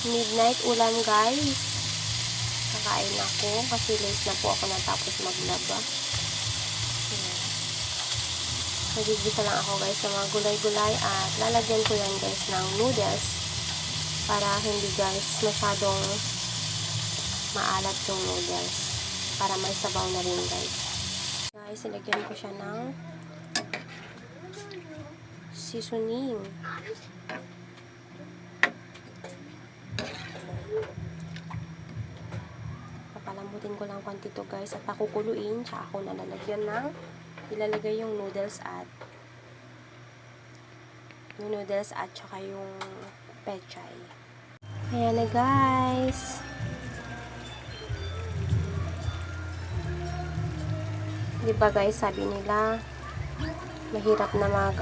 midnight ulam, guys. Kakain ako kasi late na po ako natapos maglaba. Nagigisa lang ako, guys, sa mga gulay-gulay at lalagyan ko yan, guys, ng noodles para hindi, guys, masyadong maalat yung noodles, para may sabaw na rin, guys. Guys, ilagyan ko siya ng seasoning. Papalambutin ko lang konti to, guys, at pakukuluin, tsaka ako nalalagyan ng ilalagay yung noodles at tsaka yung pechay. Ayan na, guys. Diba, guys, sabi nila mahirap na mag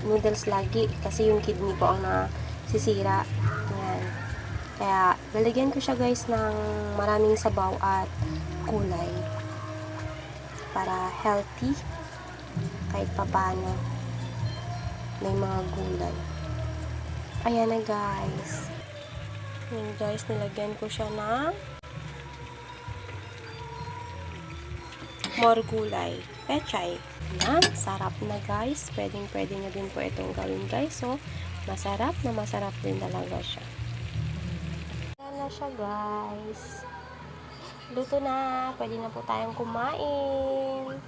noodles lagi kasi yung kidney ko ang nasisira. Ayan. Kaya lalagyan ko siya, guys, ng maraming sabaw at gulay para healthy kahit papano may mga gulay. Ayan na, guys. Ayan, guys, nilagyan ko siya ng more gulay, pechay. Ayan, sarap na, guys. Pwede na din po itong gawin, guys. So, masarap din talaga siya. Ayan na siya, guys. Luto na. Pwede na po tayong kumain.